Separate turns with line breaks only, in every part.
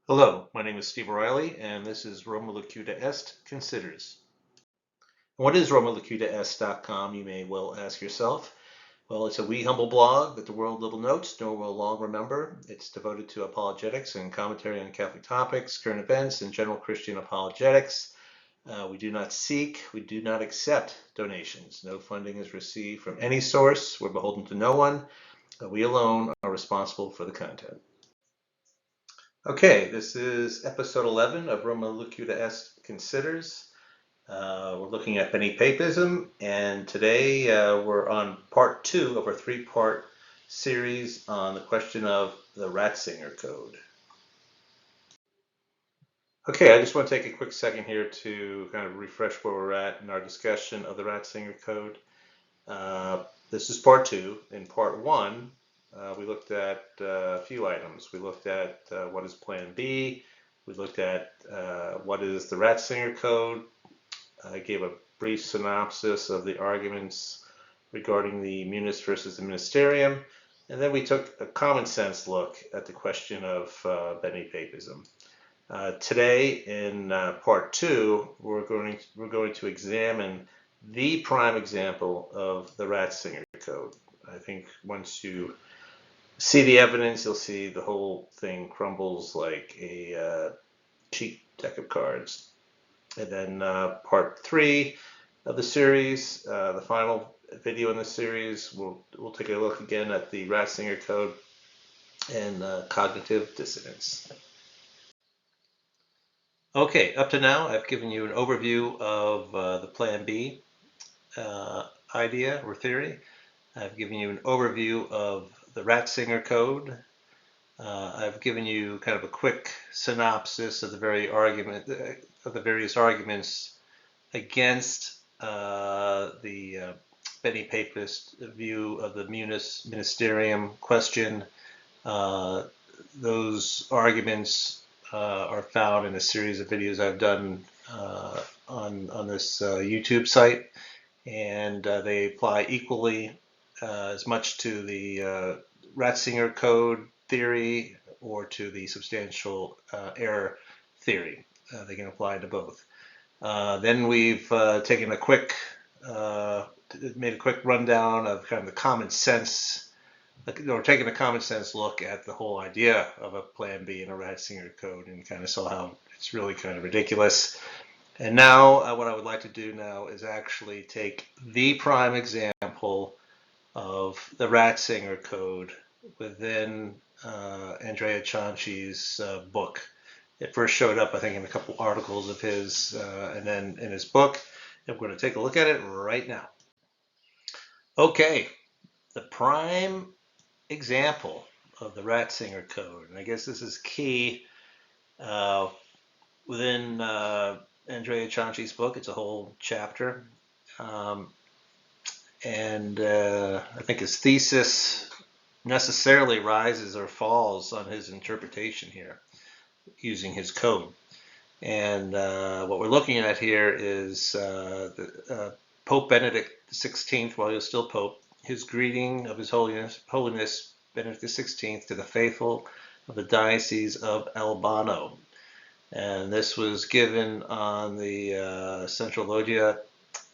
Hello, my name is Steve O'Reilly, and this is Roma Locuta Est Considers. What is RomaLocutaEst.com, you may well ask yourself. Well, it's a wee humble blog that the world little notes, nor will long remember. It's devoted to apologetics and commentary on Catholic topics, current events, and general Christian apologetics. We do not seek, we do not accept donations. No funding is received from any source. We're beholden to no one. We alone are responsible for the content. Okay, this is episode 11 of Roma Locuta Est Considers. We're looking at Benepapism, and today we're on part 2 of our 3-part series on the question of the Ratzinger Code. Okay, I just want to take a quick second here to kind of refresh where we're at in our discussion of the Ratzinger Code. This is part 2. In part 1, we looked at a few items. We looked at what is Plan B. We looked at what is the Ratzinger Code. I gave a brief synopsis of the arguments regarding the munus versus the ministerium. And then we took a common sense look at the question of Benepapism. Today, in part 2, we're going to examine the prime example of the Ratzinger Code. I think once you see the evidence, you'll see the whole thing crumbles like a cheap deck of cards. And then part 3 of the series, the final video in the series, we'll take a look again at the Ratzinger Code and cognitive dissonance. Okay, up to now, I've given you an overview of the Plan B idea or theory. I've given you an overview of the Ratzinger Code. I've given you kind of a quick synopsis of the various arguments against the Benepapist view of the munus ministerium question. Those arguments are found in a series of videos I've done on this YouTube site, and they apply equally as much to the Ratzinger Code theory or to the substantial error theory. They can apply to both. Then we've taken a quick, made a quick rundown of kind of the common sense, or taking a common sense look at the whole idea of a Plan B in a Ratzinger Code, and kind of saw how it's really kind of ridiculous. And now what I would like to do now is actually take the prime example of the Ratzinger Code within Andrea Cianci's book. It first showed up, I think, in a couple articles of his, and then in his book. And we're going to take a look at it right now. Okay, the prime example of the Ratzinger Code, and I guess this is key within Andrea Cianci's book. It's a whole chapter. And I think his thesis necessarily rises or falls on his interpretation here, using his code. And what we're looking at here is Pope Benedict XVI, while he was still Pope, his greeting of His Holiness Benedict XVI to the faithful of the Diocese of Albano. And this was given on the Central Loggia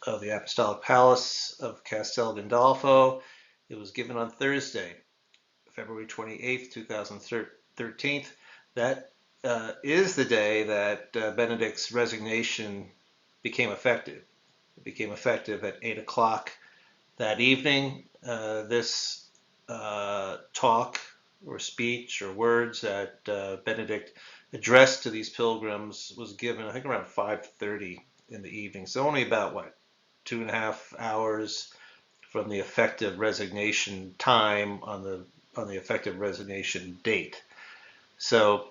of the Apostolic Palace of Castel Gandolfo. It was given on Thursday, February 28th, 2013. That is the day that Benedict's resignation became effective. It became effective at 8 o'clock that evening. This talk or speech or words that Benedict addressed to these pilgrims was given, I think, around 5:30 in the evening. So only about, 2.5 hours from the effective resignation time on the effective resignation date. So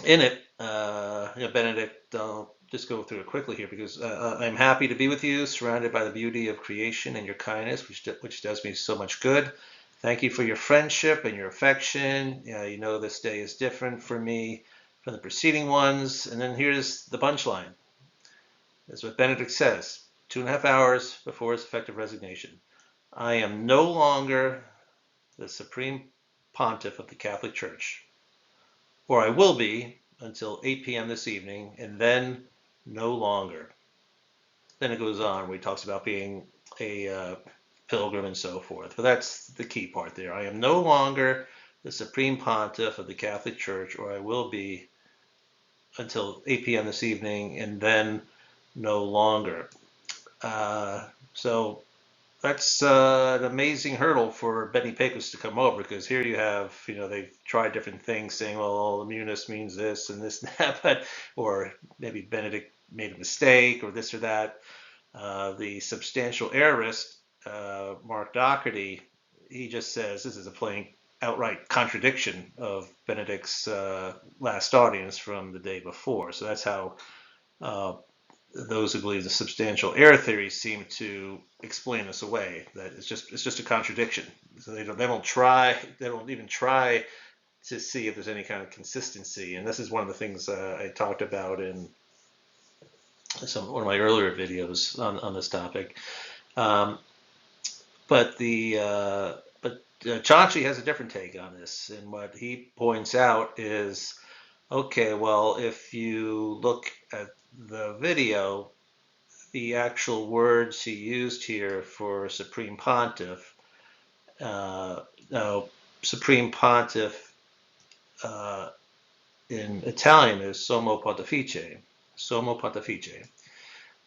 in it, Benedict, I'll just go through it quickly here because I'm happy to be with you, surrounded by the beauty of creation and your kindness, which does me so much good. Thank you for your friendship and your affection. You know this day is different for me from the preceding ones. And then here's the punchline. That's what Benedict says, 2.5 hours before his effective resignation. I am no longer the supreme pontiff of the Catholic Church. or I will be until 8 p.m. this evening, and then no longer. Then it goes on where he talks about being a pilgrim and so forth. But that's the key part there. I am no longer the supreme pontiff of the Catholic Church, or I will be until 8 p.m. this evening, and then no longer. So that's an amazing hurdle for Benepapists to come over, because here you have, they've tried different things, saying, well, immunus means this and this and that, but, or maybe Benedict made a mistake or this or that. The substantial errorist, Mark Doherty, he just says this is a plain outright contradiction of Benedict's last audience from the day before. So that's how those who believe the substantial error theory seem to explain this away. That it's just a contradiction. So they don't even try to see if there's any kind of consistency. And this is one of the things I talked about in one of my earlier videos on this topic. But Chauncey has a different take on this, and what he points out is, okay, well, if you look at the video, the actual words he used here for Supreme Pontiff, now Supreme Pontiff in Italian is Sommo Pontifice.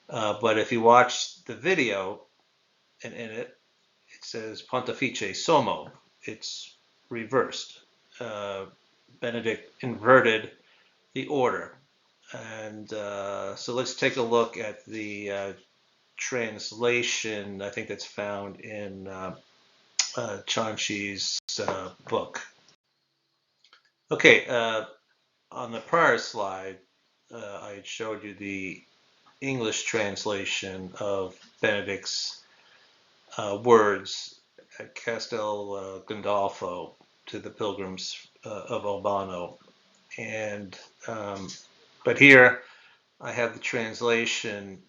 But if you watch the video, and in it says Pontifice Sommo. It's reversed. Benedict inverted the order. And so let's take a look at the translation. I think that's found in Chauncey's book. Okay, on the prior slide, I showed you the English translation of Benedict's words at Castel Gandolfo to the pilgrims of Albano. And but here I have the translation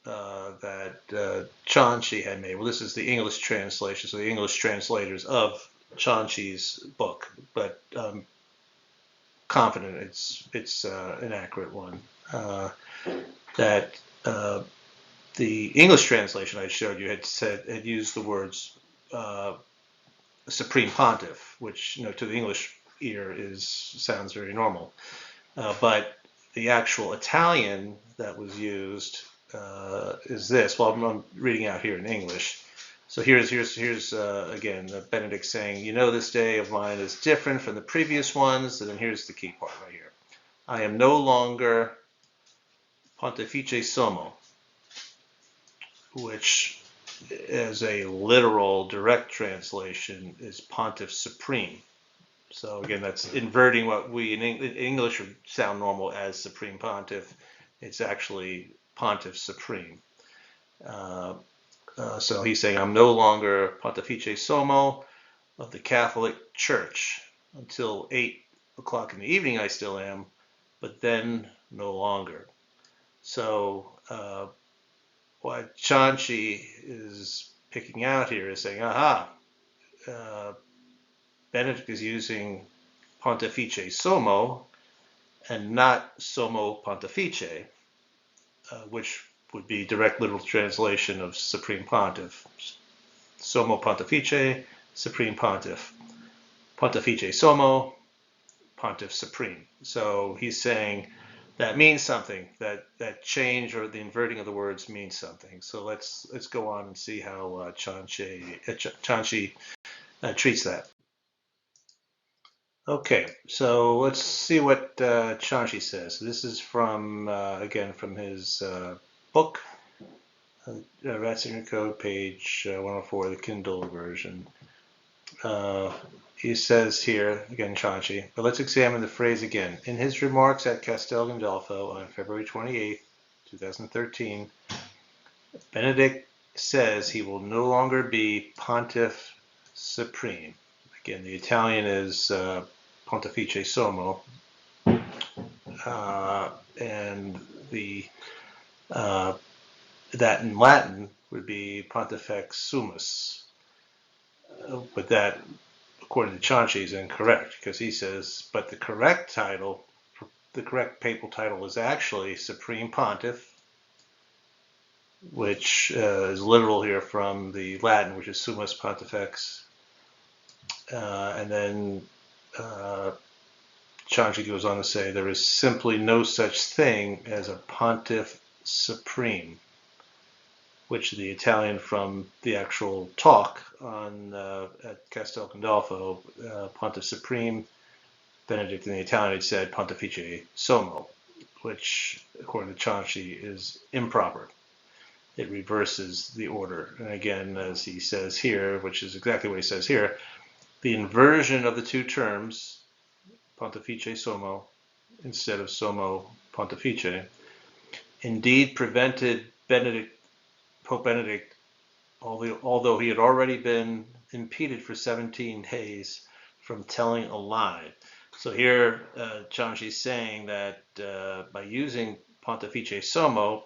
that Chauncey had made. Well, this is the English translation, so the English translators of Chauncey's book, but confident it's an accurate one. That the English translation I showed you had used the words Supreme Pontiff, which to the English ear sounds very normal, but the actual Italian that was used is this. Well, I'm reading out here in English. So here's again Benedict saying, this day of mine is different from the previous ones, and then here's the key part right here. I am no longer Pontifice Sommo, which as a literal direct translation is Pontiff Supreme. So again, that's inverting what we in English would sound normal as Supreme Pontiff. It's actually Pontiff Supreme. So he's saying, I'm no longer Pontifice Sommo of the Catholic Church. Until 8 o'clock in the evening I still am, but then no longer. So what Chauncey is picking out here is saying, Benedict is using Pontifice Sommo and not Sommo Pontifice, which would be direct literal translation of Supreme Pontiff. Sommo Pontifice, Supreme Pontiff. Pontifice Sommo, Pontiff Supreme. So he's saying that means something. That change or the inverting of the words means something. So let's go on and see how Chauncey treats that. Okay, so let's see what Chauncey says. This is from again from his book, Ratzinger Code, page 104, the Kindle version. He says here, again, Chauncey, but let's examine the phrase again. In his remarks at Castel Gandolfo on February 28, 2013, Benedict says he will no longer be Pontiff Supreme. Again, the Italian is Pontifice Sommo, and that in Latin would be Pontifex Summus. But that, according to Chauncey, is incorrect, because he says, but the correct title, the correct papal title is actually Supreme Pontiff, which is literal here from the Latin, which is Summus Pontifex. And then Chauncey goes on to say there is simply no such thing as a Pontiff Supreme, which the Italian from the actual talk on at Castel Gandolfo, Pontiff Supreme, Benedict in the Italian had said Pontifice Sommo, which according to Chauncey is improper. It reverses the order. And again, as he says here, which is exactly what he says here, the inversion of the two terms, Pontifice Sommo instead of Sommo Pontifice, indeed prevented Pope Benedict, although he had already been impeded for 17 days, from telling a lie. So here, Chauncey is saying that by using Pontifice Sommo,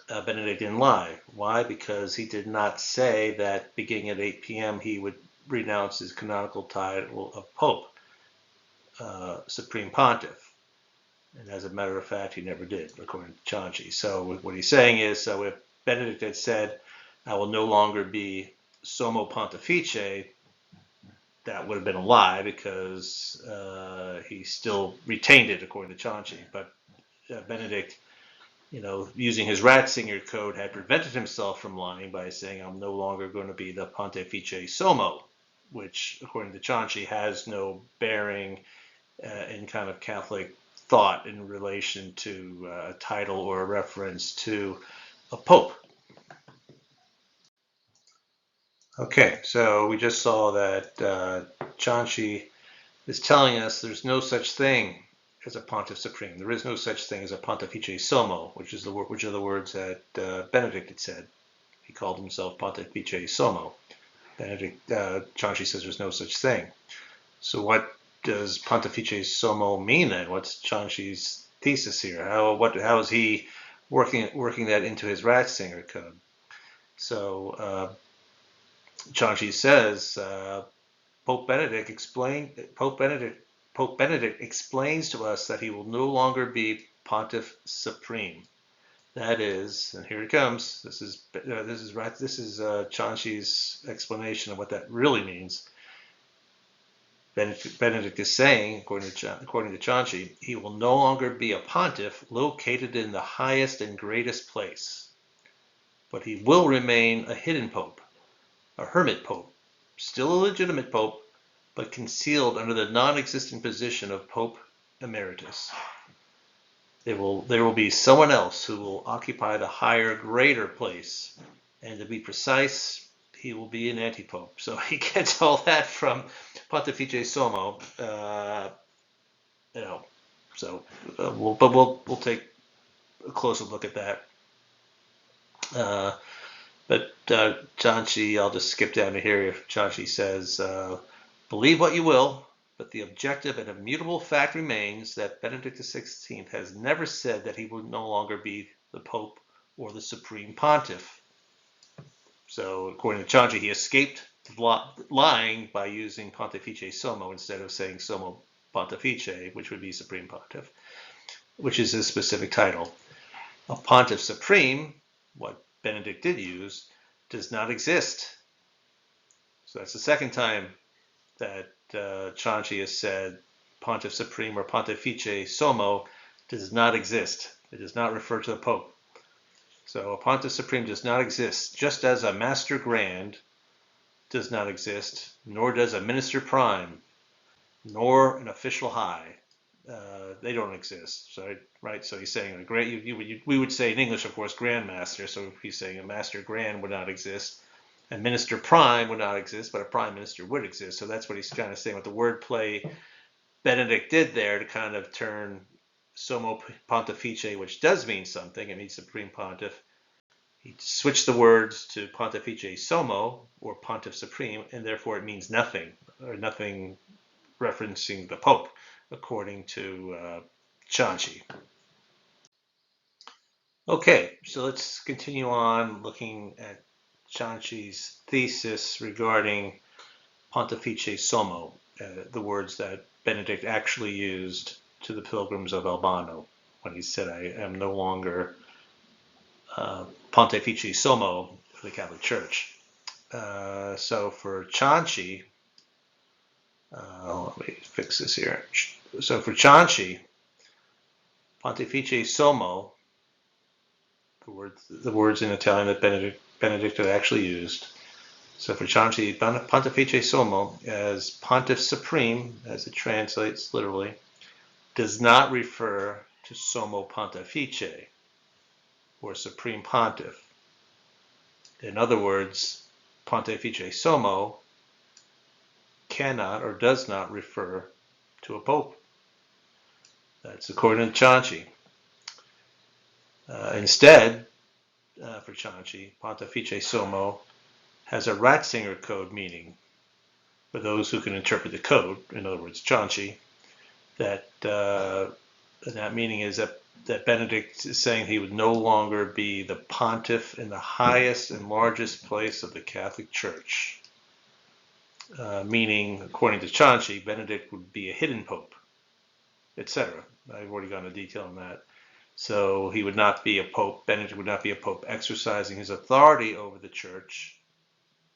Benedict didn't lie. Why? Because he did not say that beginning at 8 p.m. he would renounce his canonical title of Pope, Supreme Pontiff. And as a matter of fact, he never did, according to Chauncey. So what he's saying is, so if Benedict had said, I will no longer be Sommo Pontifice, that would have been a lie, because he still retained it, according to Chauncey. But Benedict, using his Ratzinger Code, had prevented himself from lying by saying, I'm no longer going to be the Pontifice Sommo, which, according to Chauncey, has no bearing in kind of Catholic thought in relation to a title or a reference to a pope. Okay, so we just saw that Chauncey is telling us there's no such thing as a Pontiff Supreme. There is no such thing as a Pontifice Sommo, which are the words that Benedict had said. He called himself Pontifice Sommo. Chauncey says there's no such thing. So what does Pontifice Sommo mean then? What's Chauncey's thesis here? How is he working that into his Ratzinger Code? So Chauncey says Pope Benedict explains to us that he will no longer be Pontiff Supreme. That is, and here it comes. This is Chauncey's explanation of what that really means. Benedict is saying, according to Chauncey, he will no longer be a pontiff located in the highest and greatest place, but he will remain a hidden pope, a hermit pope, still a legitimate pope, but concealed under the non-existent position of Pope Emeritus. There will be someone else who will occupy the higher, greater place, and to be precise, he will be an anti-pope. So he gets all that from Pontifice Sommo, So we'll take a closer look at that. But Chauncey, I'll just skip down to here. Chauncey says, believe what you will, but the objective and immutable fact remains that Benedict XVI has never said that he will no longer be the Pope or the Supreme Pontiff. So according to Chauncey, he escaped lying by using Pontifice Sommo instead of saying Sommo Pontifice, which would be Supreme Pontiff, which is his specific title. A Pontiff Supreme, what Benedict did use, does not exist. So that's the second time that Chauncey has said Pontiff Supreme or Pontifice Sommo does not exist. It does not refer to the Pope. So a Pontiff Supreme does not exist, just as a Master Grand does not exist, nor does a Minister Prime, nor an Official High. They don't exist. So, right? So he's saying we would say in English, of course, Grand Master. So he's saying a Master Grand would not exist. A Minister Prime would not exist, but a Prime Minister would exist. So that's what he's kind of saying with the wordplay Benedict did there to kind of turn Sommo Pontifice, which does mean something. It means Supreme Pontiff. He switched the words to Pontifice Sommo, or Pontiff Supreme, and therefore it means nothing, or nothing referencing the Pope, according to Chauncey. Okay, so let's continue on looking at Chauncey's thesis regarding Pontifice Sommo, the words that Benedict actually used to the pilgrims of Albano when he said, I am no longer Pontifice Sommo of the Catholic Church. So for Cianci, let me fix this here. So for Cianci, Pontifice Sommo, the words in Italian that Benedict had actually used. So for Cianci, Pontifice Sommo, as Pontiff Supreme, as it translates literally, does not refer to Sommo Pontifice, or Supreme Pontiff. In other words, Pontifice Sommo cannot or does not refer to a pope. That's according to Cianci. Instead, for Cianci, Pontifice Sommo has a Ratzinger Code meaning for those who can interpret the code. In other words, Cianci, that meaning is that Benedict is saying he would no longer be the pontiff in the highest and largest place of the Catholic Church. Meaning, according to Cianci, Benedict would be a hidden pope, etc. I've already gone into detail on that. So he would not be a pope. Benedict would not be a pope exercising his authority over the Church,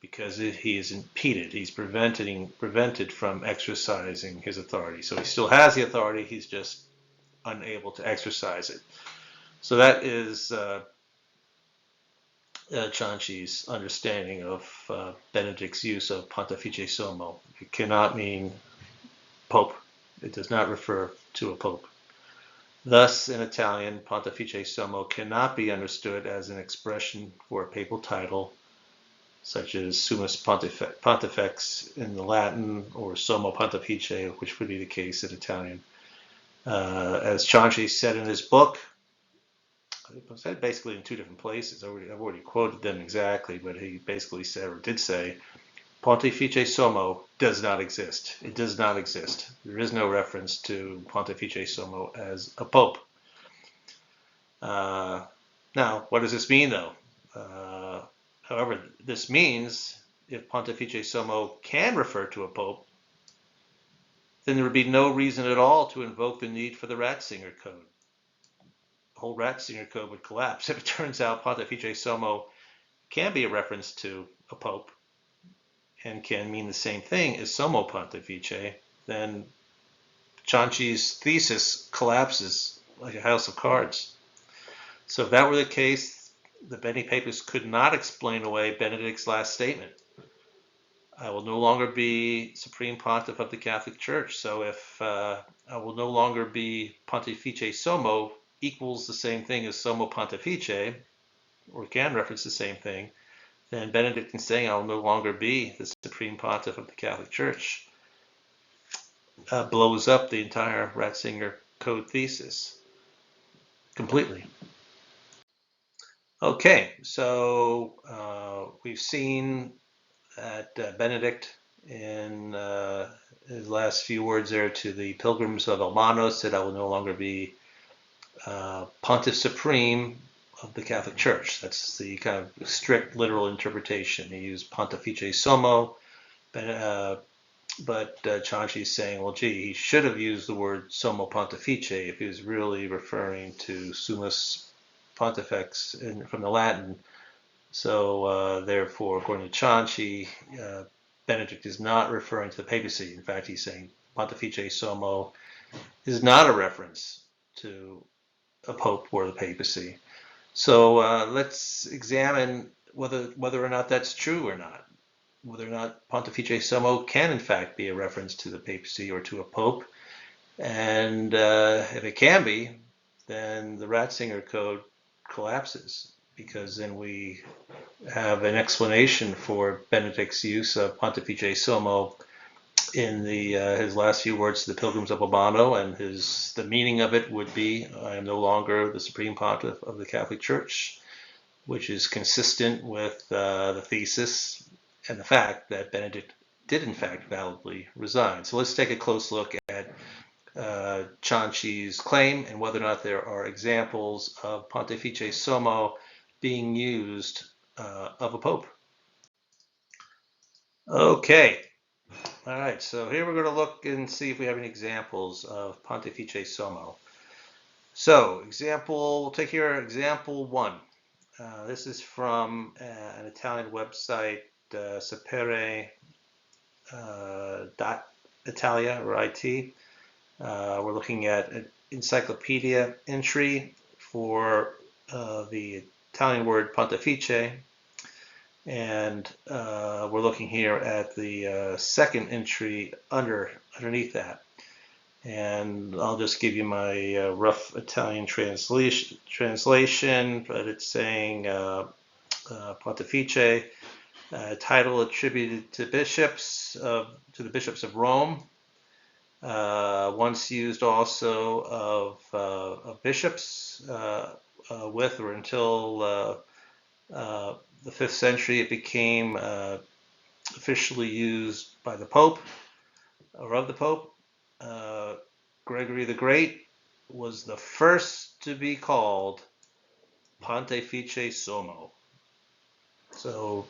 because he is impeded. He's prevented from exercising his authority. So he still has the authority. He's just unable to exercise it. So that is Cianci's understanding of Benedict's use of Pontifice Sommo. It cannot mean pope. It does not refer to a pope. Thus, in Italian, Pontifice Sommo cannot be understood as an expression for a papal title, such as Summus Pontifex in the Latin, or Sommo Pontifice, which would be the case in Italian. As Cianci said in his book, I said basically in two different places. I've already quoted them exactly, but he basically said, or did say, Pontifice Sommo does not exist. It does not exist. There is no reference to Pontifice Sommo as a pope. Now, what does this mean, though? However, this means if Pontifice Sommo can refer to a pope, then there would be no reason at all to invoke the need for the Ratzinger Code. The whole Ratzinger Code would collapse. If it turns out Pontifice Sommo can be a reference to a pope and can mean the same thing as Sommo Pontifice, then Cianci's thesis collapses like a house of cards. So if that were the case, the Benepapists could not explain away Benedict's last statement. I will no longer be Supreme Pontiff of the Catholic Church. So if I will no longer be Pontifice Sommo equals the same thing as Sommo Pontifice, or can reference the same thing, then Benedict in saying I will no longer be the Supreme Pontiff of the Catholic Church blows up the entire Ratzinger Code thesis completely. Okay, so we've seen that Benedict, in his last few words there to the pilgrims of Albano, said, I will no longer be Pontiff Supreme of the Catholic Church. That's the kind of strict literal interpretation. He used Pontifice Sommo, but Cianci is saying, well, gee, he should have used the word Sommo Pontifice if he was really referring to Summus Pontifex from the Latin. So therefore, according to Cianci, Benedict is not referring to the papacy. In fact, he's saying Pontifice Sommo is not a reference to a pope or the papacy. So let's examine whether or not that's true or not. Whether or not Pontifice Sommo can in fact be a reference to the papacy or to a pope. And if it can be, then the Ratzinger Code collapses, because then we have an explanation for Benedict's use of Pontifice Sommo in his last few words to the pilgrims of Albano, and the meaning of it would be, I am no longer the Supreme Pontiff of the Catholic Church, which is consistent with the thesis and the fact that Benedict did in fact validly resign. So let's take a close look at Cianci's claim and whether or not there are examples of Pontifice Sommo being used of a pope. Okay, All right, so here we're going to look and see if we have any examples of Pontifice Sommo. So, we'll take here example 1. This is from an Italian website, sapere.italia, or IT. We're looking at an encyclopedia entry for the Italian word Pontifice. And we're looking here at the second entry underneath that. And I'll just give you my rough Italian translation, but it's saying Pontifice, title attributed to the bishops of Rome, once used also of bishops with or until the 5th century. It became officially used by the Pope, or of the Pope. Gregory the Great was the first to be called Pontifice Sommo. So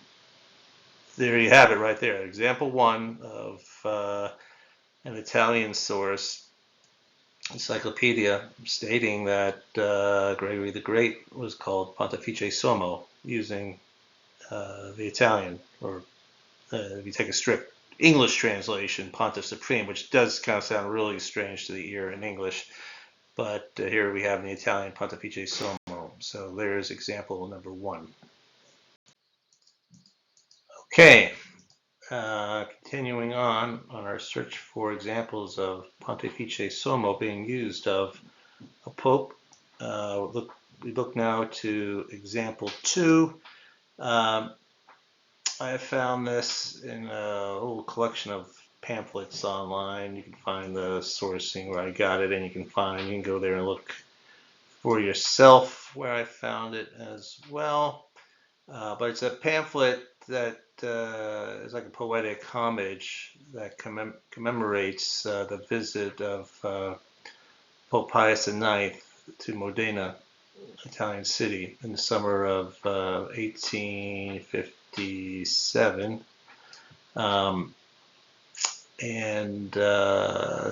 there you have it right there. Example 1 of an Italian source, encyclopedia, stating that Gregory the Great was called Pontifice Sommo, using the Italian, or if you take a strict English translation, Pontiff Supreme, which does kind of sound really strange to the ear in English, but here we have in the Italian Pontifice Sommo. So there's example number 1. Okay, continuing on our search for examples of Pontifice Sommo being used of a pope, we look now to example 2. I have found this in a little collection of pamphlets online. You can find the sourcing where I got it, and you can go there and look for yourself where I found it as well. But it's a pamphlet that is like a poetic homage that commemorates the visit of Pope Pius IX to Modena, Italian city, in the summer of 1857.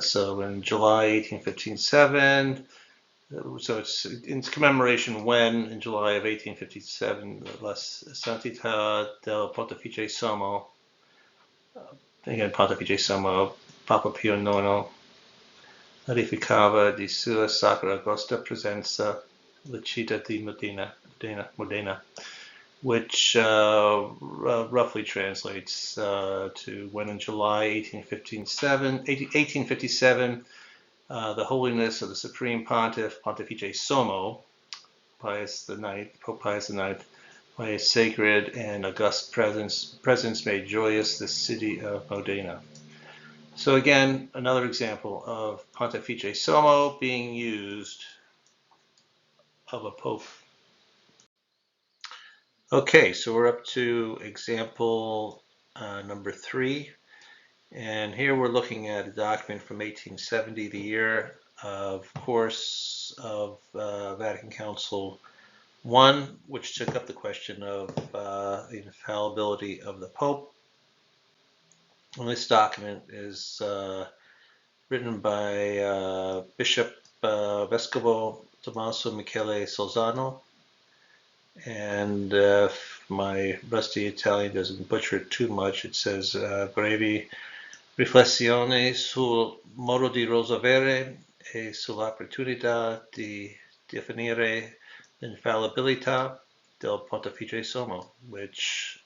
So in July 1857, so it's in commemoration when, in July of 1857, La Santità del Pontifice Sommo, again Pontifice Sommo, Papa Pio IX, ratificava di sua sacra augusta presenza la città di Modena, which roughly translates to when in July 1857, the holiness of the Supreme Pontiff, Pontifice Sommo, Pope Pius IX, by his sacred and august presence made joyous the city of Modena. So again, another example of Pontifice Sommo being used of a pope. Okay, so we're up to example number 3. And here we're looking at a document from 1870, the year, of course, of Vatican Council I, which took up the question of the infallibility of the Pope. And this document is written by Bishop Vescovo Tommaso Michele Solzano. And if my rusty Italian doesn't butcher it too much, it says brevi riflessioni sul modo di risolvere e sull'opportunità di definire l'infallibilità del Pontifice Sommo, which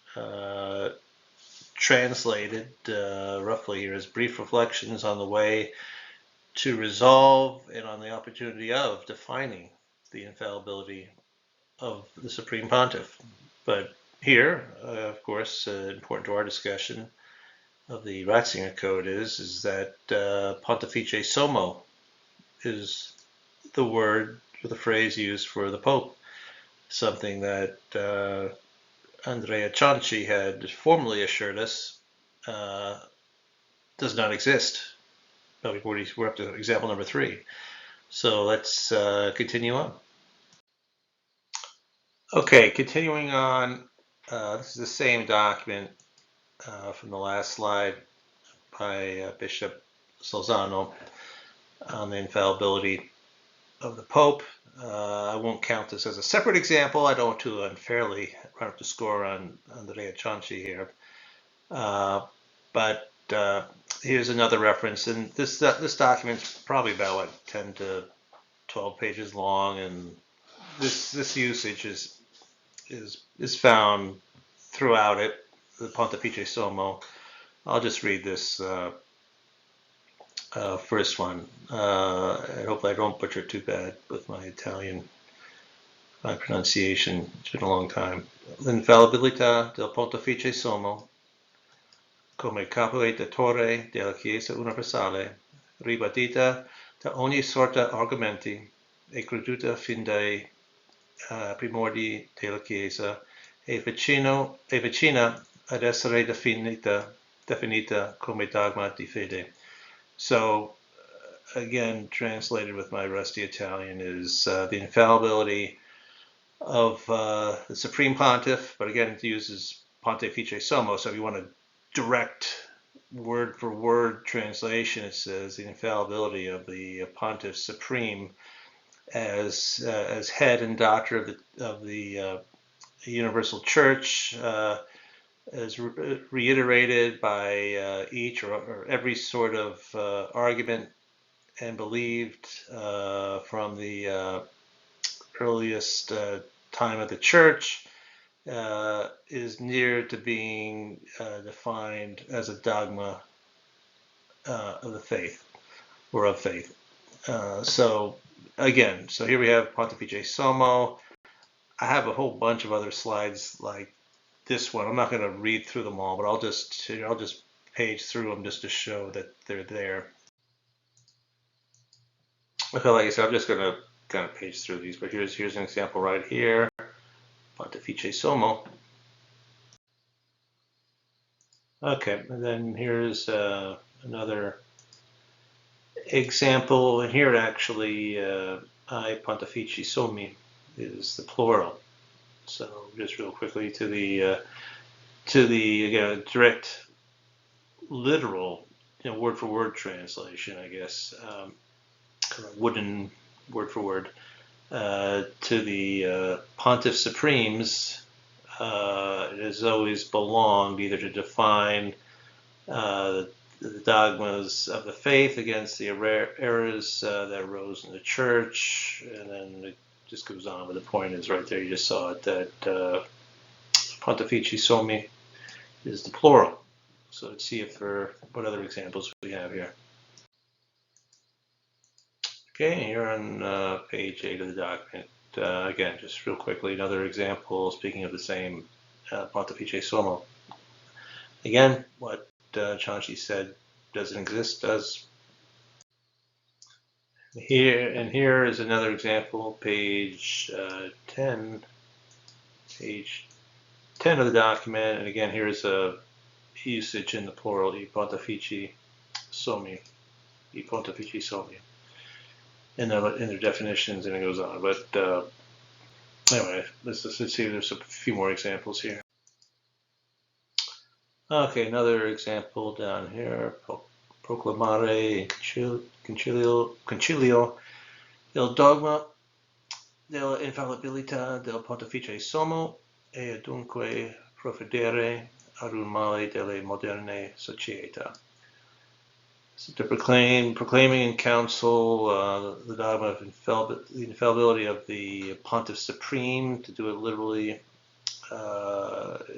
translated roughly here as brief reflections on the way to resolve and on the opportunity of defining the infallibility of the Supreme Pontiff. But here, of course, important to our discussion of the Ratzinger Code is that Pontifice Sommo is the word or the phrase used for the Pope, something that Andrea Cianci had formerly assured us does not exist. But we're up to example number 3. So let's continue on. Okay, continuing on, this is the same document from the last slide, by Bishop Solzano on the infallibility of the Pope. I won't count this as a separate example. I don't want to unfairly run up the score on Andrea Cianci here. But here's another reference, and this document's probably about what, 10 to 12 pages long, and this usage is found throughout it, the Pontifice Sommo. I'll just read this first one. I hope I don't butcher it too bad with my Italian pronunciation. It's been a long time. L'infallibilità del Pontifice Sommo, come capo editore della Chiesa Universale, ribadita da ogni sorta argomenti e creduta fin dai primordi della Chiesa, è vicina ad essere definita come dogma di fede. So, again, translated with my rusty Italian, is the infallibility of the Supreme Pontiff, but again, it uses Pontifice Sommo, so if you want a direct word-for-word translation, it says the infallibility of the Pontiff Supreme as head and doctor of the Universal Church, as reiterated by each or every sort of argument and believed from the earliest time of the Church, is near to being defined as a dogma of the faith, or of faith. So again, so here we have Pontifice Sommo. I have a whole bunch of other slides like this one. I'm not going to read through them all, but I'll just page through them just to show that they're there. Okay, like I said, I'm just going to kind of page through these, but here's an example right here, Pontifice Sommo. Okay, and then here's another example, and here actually I Pontifici Sommi is the plural. So just real quickly to the direct literal, word for word translation, I guess, kind of wooden word for word, to the Pontiff Supremes. It has always belonged either to define the dogmas of the faith against the errors that arose in the Church, and then it just goes on, but the point is right there, you just saw it, that Pontifici Sommi is the plural. So let's see what other examples we have here. Okay, here on page 8 of the document, again, just real quickly, another example, speaking of the same Pontifice Sommo. Again, what Cianci said doesn't exist, does. Here is another example, page 10 of the document, and again, here's a usage in the plural, I Pontifici Sommi, in their definitions, and it goes on. But anyway, let's see. There's a few more examples here. Okay, another example down here. Proclamare concilio il dogma della infallibilità del Pontifice Sommo e dunque provvedere ad un male delle moderne società. So to proclaiming in council the dogma of the infallibility of the Pontiff Supreme, to do it literally,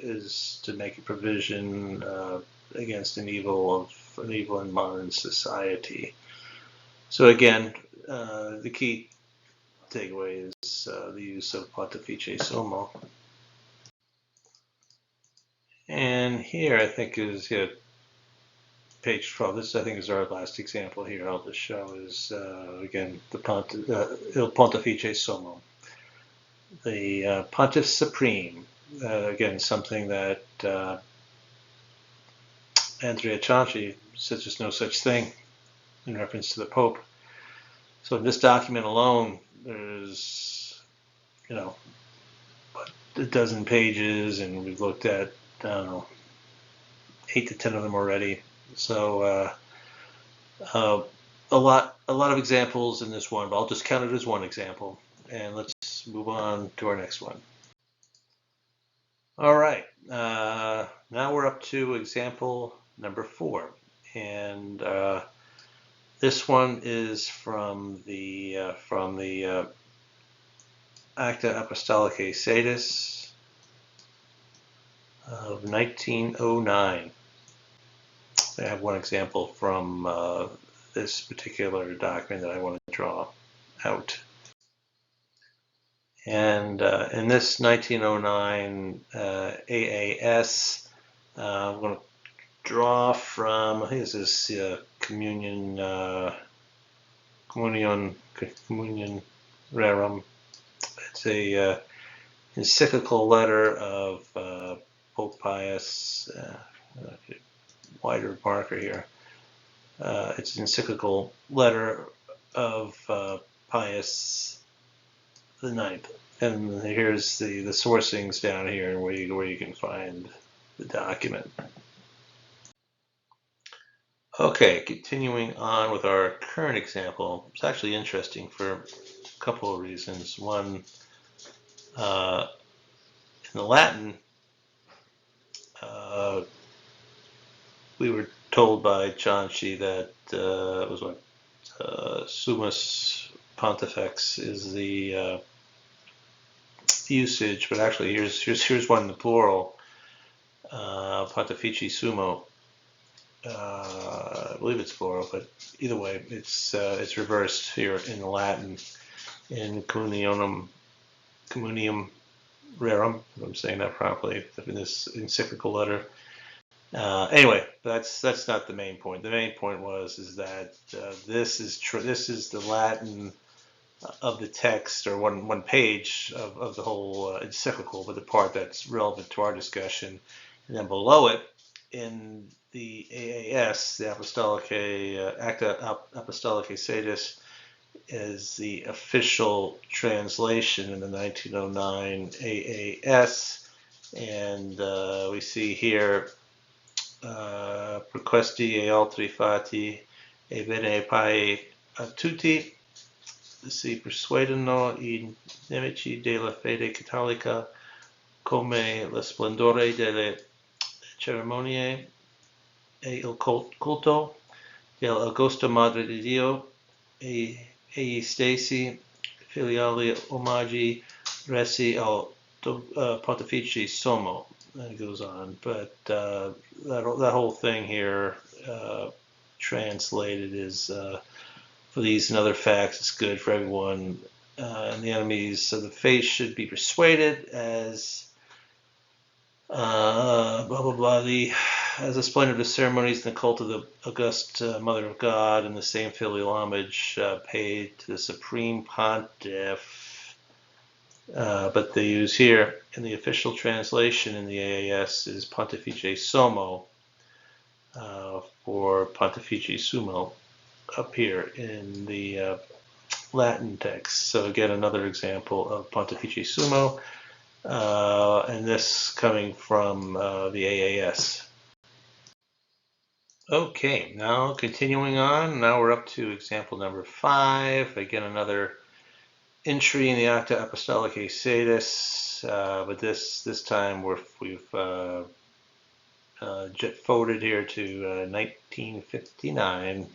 is to make a provision against an evil in modern society. So again, the key takeaway is the use of Pontifice Sommo. And here I think is page 12. This I think is our last example here. I'll just show is again the Il Pontifice Sommo, the Pontiff Supreme. Again, something that Andrea Cianci says there's no such thing in reference to the Pope. So in this document alone, there's a dozen pages, and we've looked at, I don't know, 8 to 10 of them already. So a lot of examples in this one, but I'll just count it as one example. And let's move on to our next one. All right, now we're up to example number 4, and this one is from the Acta Apostolicae Sedis of 1909. I have one example from this particular document that I want to draw out. And in this 1909 AAS, I'm going to draw from, I think this is Communion Rerum. It's a encyclical letter of Pope Pius, wider marker here. It's an encyclical letter of Pius the Ninth, and here's the sourcings down here where you can find the document. Okay, continuing on with our current example, it's actually interesting for a couple of reasons. One, in the Latin, we were told by Janshi that it was what Summus Pontifex is the usage, but actually here's one in the plural, Pontifici Sumo. I believe it's plural, but either way, it's reversed here in the Latin in Communium Rerum, if I'm saying that properly, in this encyclical letter. Anyway, that's not the main point. The main point is that this is the Latin of the text, or one page of the whole encyclical, but the part that's relevant to our discussion. And then below it, in the AAS, the Acta Apostolicae Sedis, is the official translation in the 1909 AAS, and we see here Prequesti e altri fatti e Benepapism a tutti si persuadono I nemici della fede cattolica come lo splendore delle cerimonie e il culto dell'Augusta Madre di Dio e egli stessi filiali omaggi resi al Pontifici Sommo. And it goes on, but that whole thing here translated is for these and other facts, it's good for everyone, and the enemies of the faith should be persuaded as blah blah blah. As a splendor of the ceremonies and the cult of the august Mother of God, and the same filial homage paid to the Supreme Pontiff. But they use here in the official translation in the AAS is Pontifice Sommo for Pontifici Sumo up here in the Latin text. So again, another example of Pontifici Sumo, and this coming from the AAS. Okay, now continuing on, now we're up to example number 5. Again, another entry in the Acta Apostolicae Sedis, but this time we've jet forwarded here to 1959.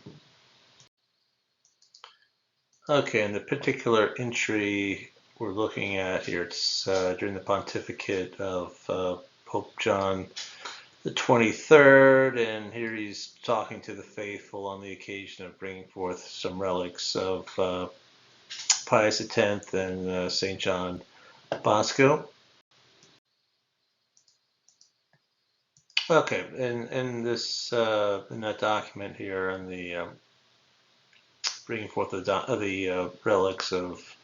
Okay, and the particular entry we're looking at here, it's during the pontificate of Pope John the 23rd, and here he's talking to the faithful on the occasion of bringing forth some relics of Pius X and St. John Bosco. Okay, in that document here, on the bringing forth the relics of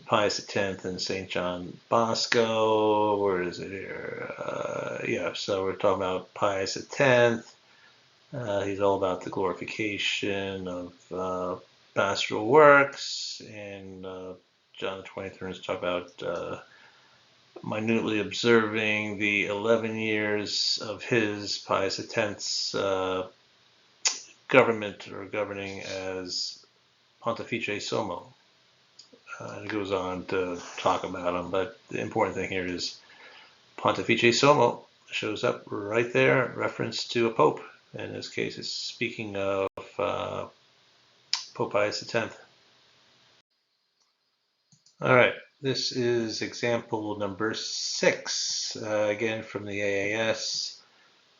Pius X and St. John Bosco. Where is it here? Yeah, so we're talking about Pius X. He's all about the glorification of pastoral works, and John the 23rd is talking about minutely observing the 11 years of his Pius X's government or governing as Pontifice Sommo. And it goes on to talk about him, but the important thing here is Pontifice Sommo shows up right there, reference to a pope. In this case, it's speaking of Pope Pius X. All right, this is example number 6, again from the AAS.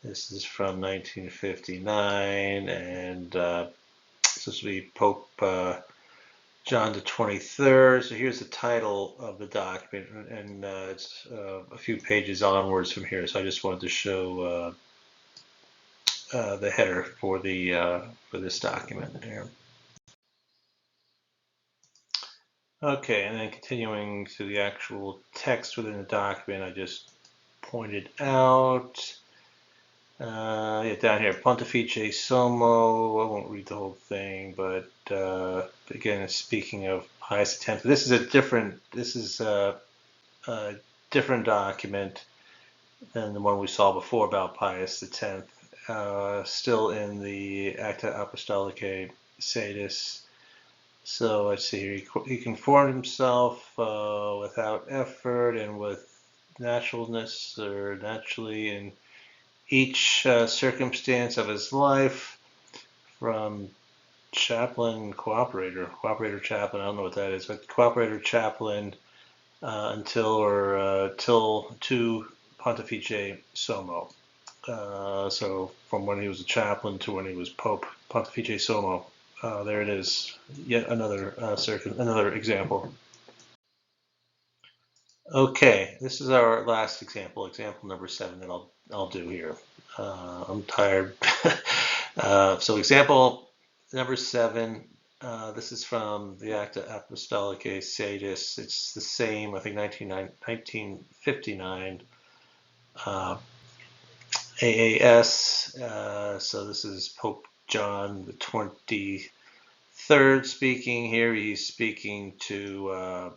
This is from 1959, and this will be Pope John the 23rd. So here's the title of the document, and it's a few pages onwards from here. So I just wanted to show the header for this document here. Okay, and then continuing to the actual text within the document, I just pointed out. Yeah, down here, Pontifice Sommo. I won't read the whole thing, but again, it's speaking of Pius X. This is a different document than the one we saw before about Pius X. Still in the Acta Apostolicae Sedis. So let's see here. He conformed himself without effort and with naturalness or naturally in each circumstance of his life, from chaplain, cooperator chaplain, I don't know what that is, but cooperator chaplain till to Pontifice Sommo. So from when he was a chaplain to when he was Pope, Pontifice Sommo. There it is, yet another another example. Okay, this is our last example number 7 that I'll do here. I'm tired. So example number 7. This is from the Acta Apostolicae Sedis. It's the same, I think, 1959 AAS. So this is Pope John the 23rd speaking here. He's speaking to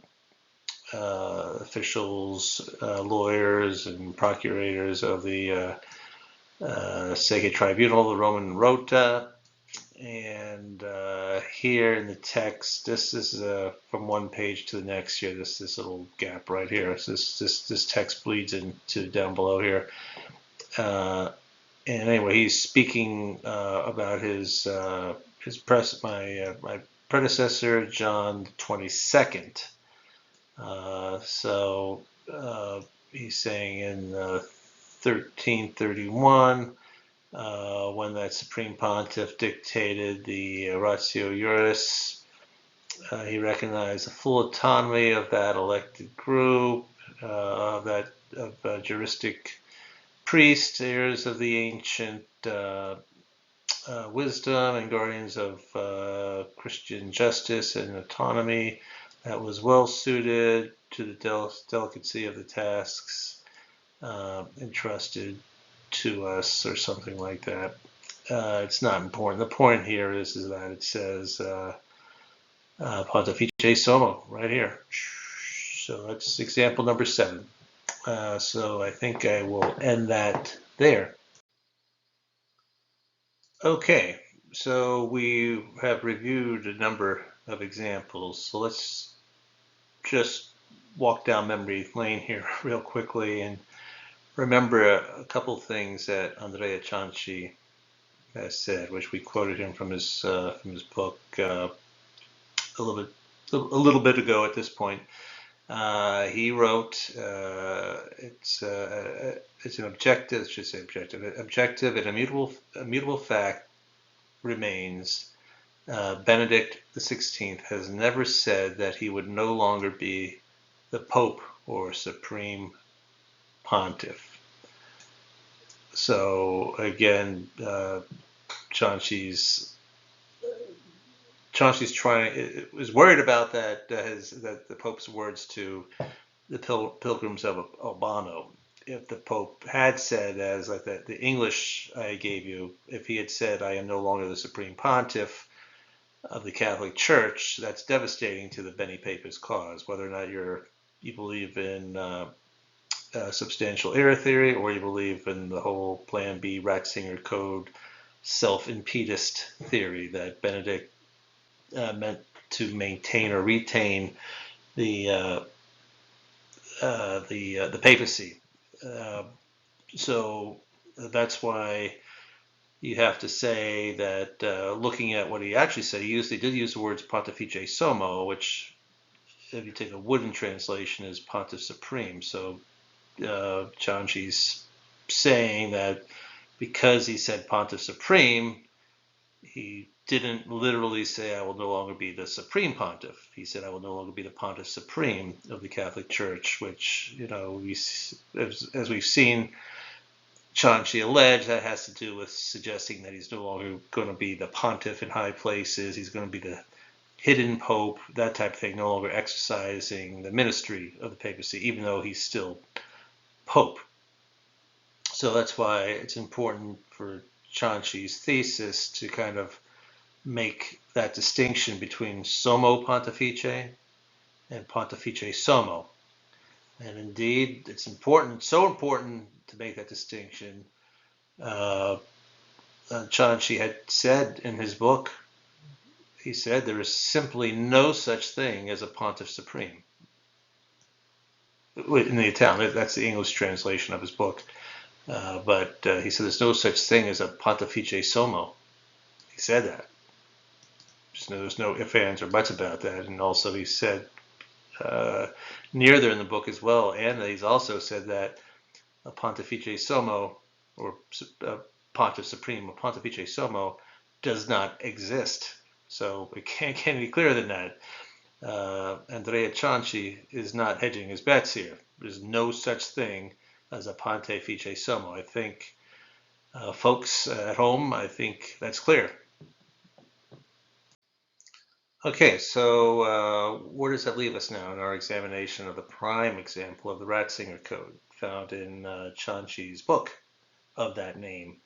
officials, lawyers, and procurators of the Sacred Tribunal, the Roman Rota. And here in the text, this is from one page to the next here. This little gap right here. So this text bleeds into down below here. And anyway, he's speaking about my predecessor, John the 22nd. So he's saying in 1331, when that Supreme Pontiff dictated the Ratio Juris, he recognized the full autonomy of that elected group, of juristic priests, heirs of the ancient wisdom and guardians of Christian justice and autonomy, that was well suited to the delicacy of the tasks entrusted to us, or something like that. It's not important. The point here is that it says Pontifice Sommo right here. So that's example number 7. So I think I will end that there. Okay, so we have reviewed a number of examples. So let's just walk down memory lane here real quickly and remember a couple things that Andrea Cianci has said, which we quoted him from his book a little bit ago. At this point, he wrote, it's an objective, objective and immutable fact remains. Benedict XVI has never said that he would no longer be the Pope or Supreme Pontiff. So again, Cianci's is worried about that the Pope's words to the pilgrims of Albano. If the Pope had said, as like the English I gave you, if he had said, "I am no longer the Supreme Pontiff of the Catholic Church," that's devastating to the Benepapist cause, whether or not you believe in substantial error theory, or you believe in the whole Plan B Ratzinger Code self-impedist theory that Benedict meant to maintain or retain the papacy. So that's why you have to say that looking at what he actually said, he did use the words Pontifice Sommo, which, if you take a wooden translation, is Pontiff Supreme. So Chanchi's saying that because he said Pontiff Supreme, he didn't literally say, I will no longer be the Supreme Pontiff. He said, I will no longer be the Pontiff Supreme of the Catholic Church, which, as we've seen Chanchi allege, that has to do with suggesting that he's no longer going to be the pontiff in high places. He's going to be the hidden pope, that type of thing, no longer exercising the ministry of the papacy, even though he's still pope. So that's why it's important for Chanchi's thesis to kind of make that distinction between Sommo Pontifice and Pontifice Sommo. And indeed, it's important, so important to make that distinction. Chanchi had said in his book, he said, there is simply no such thing as a Pontiff Supreme. In the Italian, that's the English translation of his book. But he said there's no such thing as a Pontifice Sommo. He said that. There's no ifs, ands, or buts about that. And also he said near there in the book as well, and he's also said that a Pontifice Sommo, or Pontiff Supreme, or Pontifice Sommo, does not exist. So it can't be clearer than that. Andrea Chanchi is not hedging his bets here. There's no such thing as a Pontifice Sommo. I think folks at home, I think that's clear. Okay, so where does that leave us now in our examination of the prime example of the Ratzinger Code found in Chanchi's book of that name?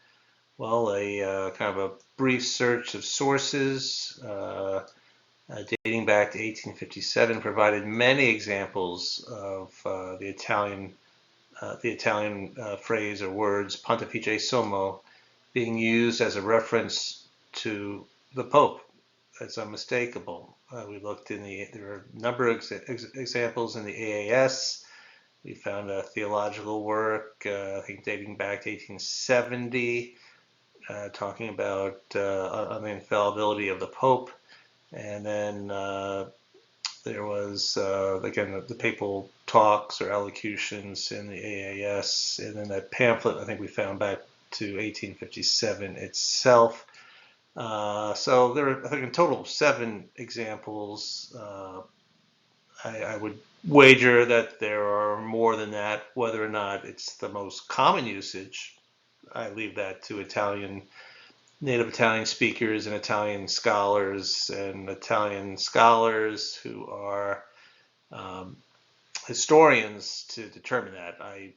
Well, a kind of a brief search of sources dating back to 1857 provided many examples of the Italian phrase or words Pontifice Sommo being used as a reference to the Pope. That's unmistakable. We looked there are a number of examples in the AAS. We found a theological work, I think dating back to 1870, talking about on the infallibility of the Pope. And then there was, again, the papal talks or elocutions in the AAS. And then that pamphlet, I think we found back to 1857 itself. So there are, I think, in total 7 examples. I would wager that there are more than that. Whether or not it's the most common usage, I leave that to native Italian speakers and Italian scholars who are historians to determine that. I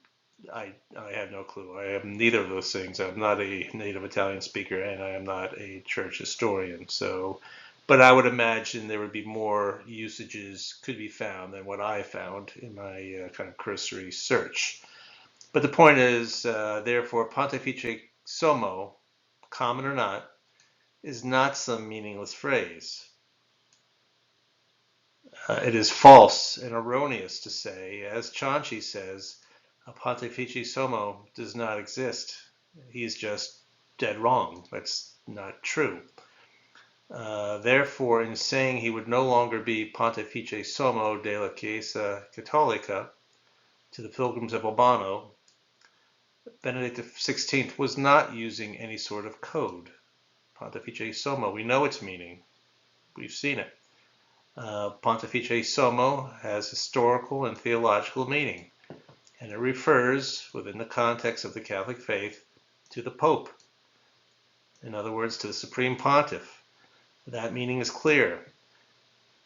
have no clue. I am neither of those things. I'm not a native Italian speaker, and I am not a church historian. So, but I would imagine there would be more usages could be found than what I found in my kind of cursory search. But the point is, therefore, Pontifice Sommo, common or not, is not some meaningless phrase. It is false and erroneous to say, as Chanchi says, a Pontifice Sommo does not exist. He's just dead wrong. That's not true. Therefore, in saying he would no longer be Pontifice Sommo della Chiesa Cattolica to the pilgrims of Albano, Benedict XVI was not using any sort of code. Pontifice Sommo, we know its meaning. We've seen it. Pontifice Sommo has historical and theological meaning, and it refers, within the context of the Catholic faith, to the Pope. In other words, to the Supreme Pontiff. That meaning is clear.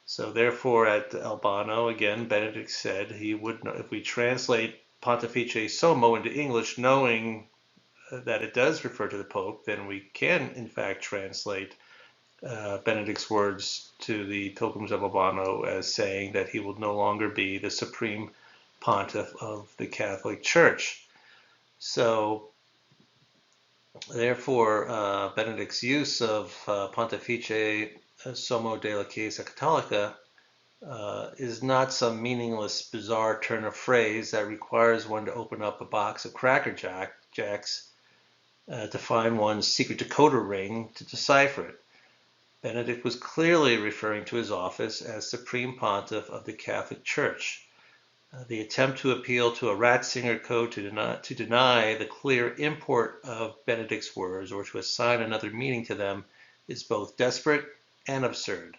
So therefore, at Albano, again, Benedict said he would, if we translate Pontifice Sommo into English, knowing that it does refer to the Pope, then we can, in fact, translate Benedict's words to the pilgrims of Albano as saying that he will no longer be the Supreme Pontiff of the Catholic Church. So Therefore, Benedict's use of Pontifice Sommo della Chiesa Cattolica is not some meaningless, bizarre turn of phrase that requires one to open up a box of Cracker Jacks to find one's secret decoder ring to decipher it. Benedict was clearly referring to his office as Supreme Pontiff of the Catholic Church. The attempt to appeal to a Ratzinger Code to deny the clear import of Benedict's words or to assign another meaning to them is both desperate and absurd.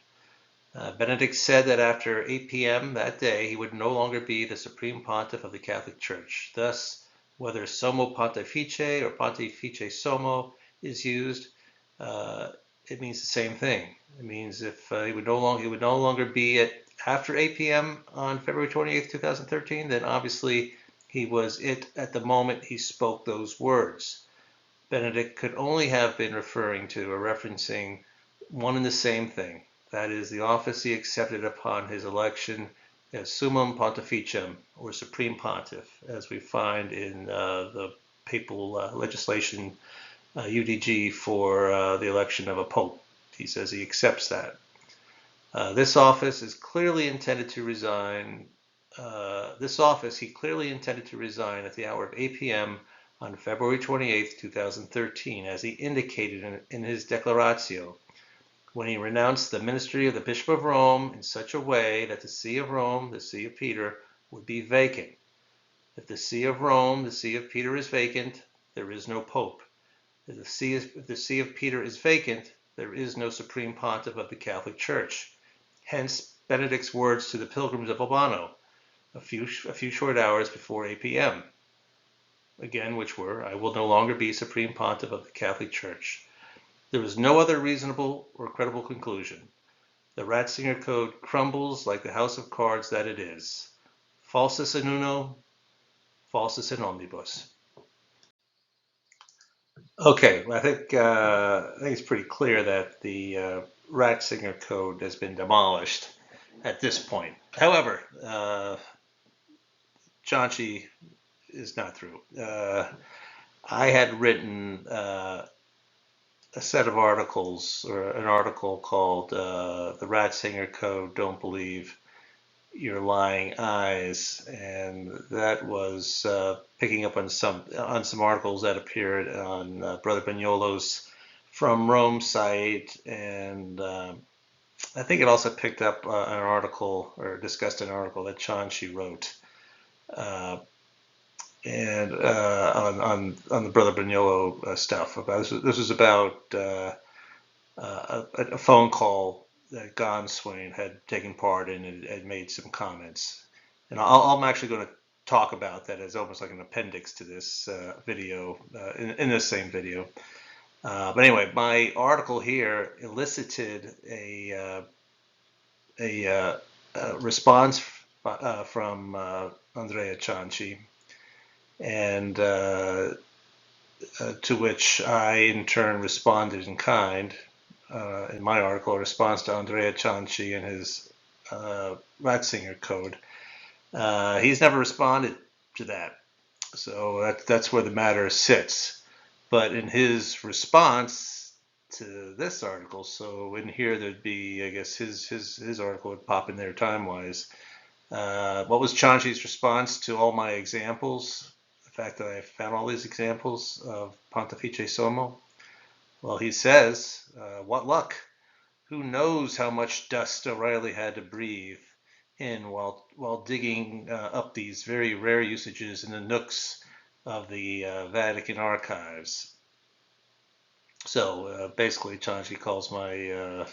Benedict said that after 8 p.m. that day, he would no longer be the Supreme Pontiff of the Catholic Church. Thus, whether Sommo Pontifice or Pontifice Sommo is used, it means the same thing. It means if he would no longer be at after 8 p.m. on February 28th, 2013, then obviously he was it at the moment he spoke those words. Benedict could only have been referring to or referencing one and the same thing. That is, the office he accepted upon his election as Summum Pontificem, or Supreme Pontiff, as we find in the papal legislation UDG for the election of a pope. He says he accepts that. This office he clearly intended to resign at the hour of 8 p.m. on February 28, 2013, as he indicated in his declaratio, when he renounced the ministry of the Bishop of Rome in such a way that the See of Rome, the See of Peter, would be vacant. If the See of Rome, the See of Peter is vacant, there is no pope. If the See of Peter is vacant, there is no Supreme Pontiff of the Catholic Church. Hence Benedict's words to the pilgrims of Albano a few short hours before 8 p.m. Again, which were, "I will no longer be Supreme Pontiff of the Catholic Church." There is no other reasonable or credible conclusion. The Ratzinger Code crumbles like the house of cards that it is. Falsus in uno, falsus in omnibus. Okay, I think it's pretty clear that the Ratzinger Code has been demolished at this point. However, Cianci is not through. I had written a set of articles, or an article called "The Ratzinger Code Don't Believe Your Lying Eyes," and that was picking up on some articles that appeared on Brother Bagnolo's From Rome site, and I think it also picked up an article, or discussed an article that Cianci wrote, and on the Brother Bagnolo stuff. This was about a phone call that Gonswain had taken part in and had made some comments. And I'm actually going to talk about that as almost like an appendix to this video, in this same video. But anyway, my article here elicited a response from Andrea Cianci, and to which I in turn responded in kind. In my article, a response to Andrea Cianci and his Ratzinger Code. He's never responded to that, so that's where the matter sits. But in his response to this article, so in here there'd be, I guess his article would pop in there time-wise. What was Cianci's response to all my examples? The fact that I found all these examples of Pontifice Sommo? Well, he says, what luck. Who knows how much dust O'Reilly had to breathe in while digging up these very rare usages in the nooks of the Vatican archives. So basically, Cianci calls my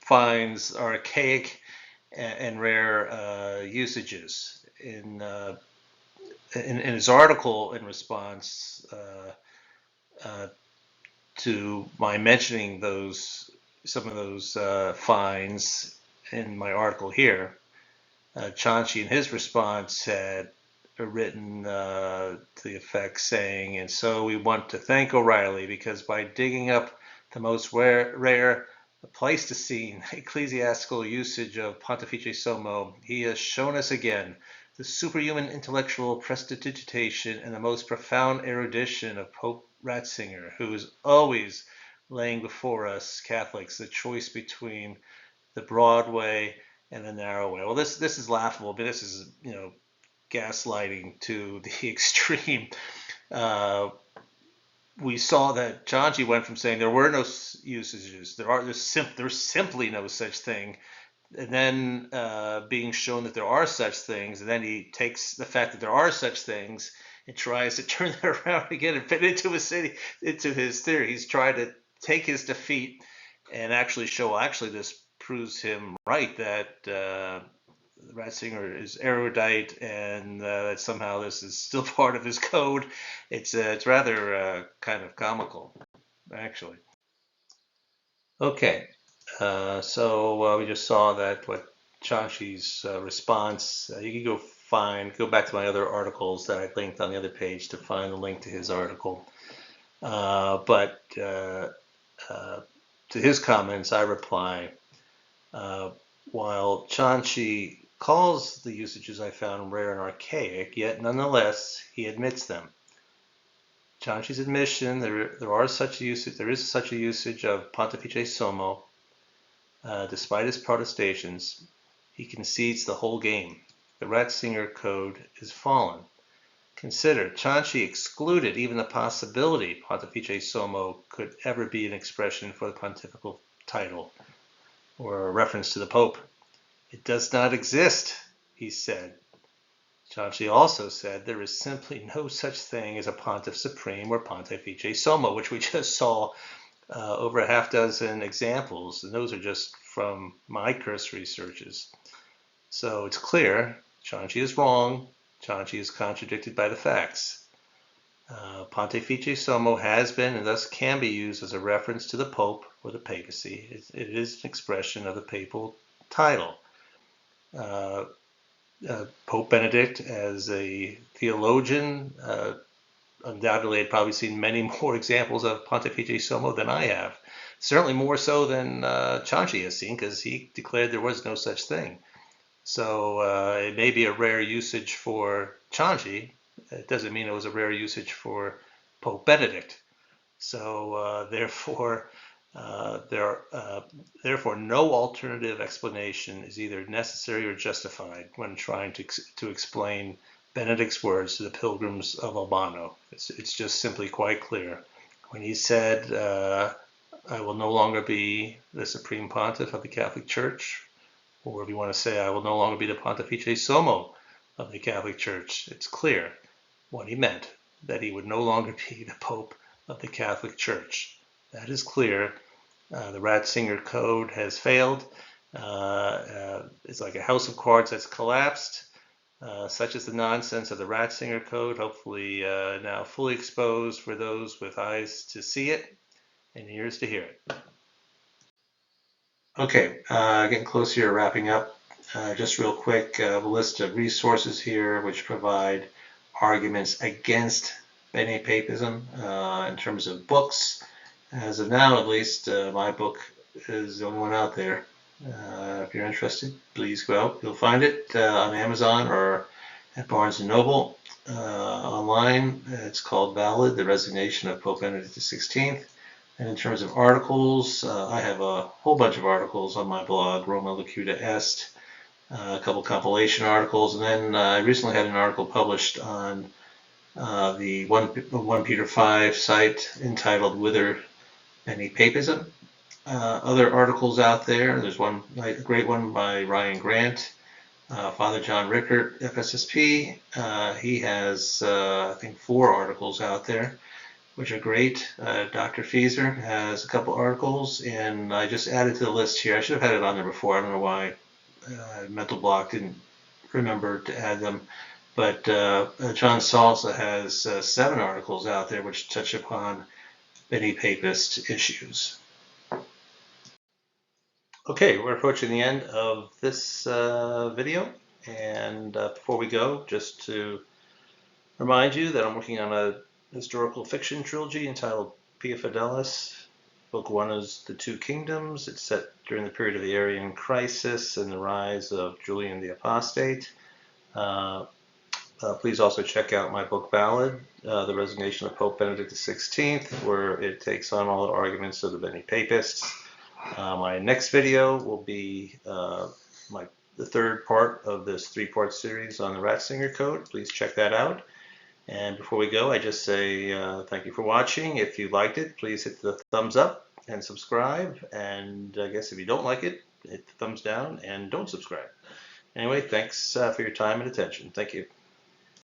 finds archaic and rare usages. In his article, in response to my mentioning some of those finds in my article here, Cianci in his response had written to the effect saying, "And so we want to thank O'Reilly because by digging up the most rare Pleistocene ecclesiastical usage of Pontifice Sommo, he has shown us again the superhuman intellectual prestidigitation and the most profound erudition of Pope Ratzinger, who is always laying before us Catholics the choice between the broad way and the narrow way. Well, this is laughable, but this is, gaslighting to the extreme. We saw that Chanchi went from saying there were no usages, there's simply no such thing, and then being shown that there are such things, and then he takes the fact that there are such things and tries to turn that around again and fit it into his theory. He's trying to take his defeat and actually show, this proves him right, that Ratzinger is erudite, and that somehow this is still part of his code. It's rather kind of comical, actually. Okay, so we just saw that what Chanshi's response. You can go back to my other articles that I linked on the other page to find the link to his article. But to his comments, I reply, while Chanshi calls the usages I found rare and archaic, yet nonetheless he admits them. Chanshi's admission there is such a usage of Pontifice Sommo, despite his protestations, he concedes the whole game. The Ratzinger Code is fallen. Consider, Chanchi excluded even the possibility Pontifice Sommo could ever be an expression for the pontifical title or a reference to the Pope. It does not exist, he said. Chanchi also said there is simply no such thing as a Pontiff Supreme or Pontifice Sommo, which we just saw over a half dozen examples, and those are just from my cursory searches. So it's clear, Chanchi is wrong, Chanchi is contradicted by the facts. Pontifice Sommo has been and thus can be used as a reference to the Pope or the papacy. It is an expression of the papal title. Pope Benedict, as a theologian, undoubtedly had probably seen many more examples of Pontifice Sommo than I have. Certainly more so than Chanchi has seen, because he declared there was no such thing. So it may be a rare usage for Chanchi. It doesn't mean it was a rare usage for Pope Benedict. So therefore, no alternative explanation is either necessary or justified when trying to explain Benedict's words to the pilgrims of Albano. It's just simply quite clear. When he said, I will no longer be the Supreme Pontiff of the Catholic Church, or if you want to say, I will no longer be the Pontifice Sommo of the Catholic Church, it's clear what he meant, that he would no longer be the Pope of the Catholic Church. That is clear. The Ratzinger Code has failed. It's like a house of cards that's collapsed. Such is the nonsense of the Ratzinger Code, hopefully now fully exposed for those with eyes to see it and ears to hear it. Okay, getting close here, wrapping up. Just real quick, a list of resources here which provide arguments against Benepapism in terms of books. As of now, at least, my book is the only one out there. If you're interested, please go out. You'll find it on Amazon or at Barnes & Noble. Online, it's called Valid, The Resignation of Pope Benedict XVI. And in terms of articles, I have a whole bunch of articles on my blog, Roma Locuta Est, a couple compilation articles, and then I recently had an article published on the 1 Peter 5 site entitled Whither Benepapism. Other articles out there, there's a great one by Ryan Grant, Father John Rickert, FSSP. He has, I think, 4 articles out there, which are great. Dr. Fieser has a couple articles, and I just added to the list here. I should have had it on there before. I don't know why Mental Block didn't remember to add them. But John Salza has 7 articles out there which touch upon Benepapist issues. Okay, we're approaching the end of this video, and before we go, just to remind you that I'm working on a historical fiction trilogy entitled Pia Fidelis. Book 1 is The Two Kingdoms. It's set during the period of the Arian crisis and the rise of Julian the Apostate. Please also check out my book Ballad, The Resignation of Pope Benedict XVI, where it takes on all the arguments of the Benepapists. My next video will be the third part of this three-part series on the Ratzinger Code. Please check that out. And before we go, I just say thank you for watching. If you liked it, please hit the thumbs up and subscribe. And I guess if you don't like it, hit the thumbs down and don't subscribe. Anyway, thanks for your time and attention. Thank you.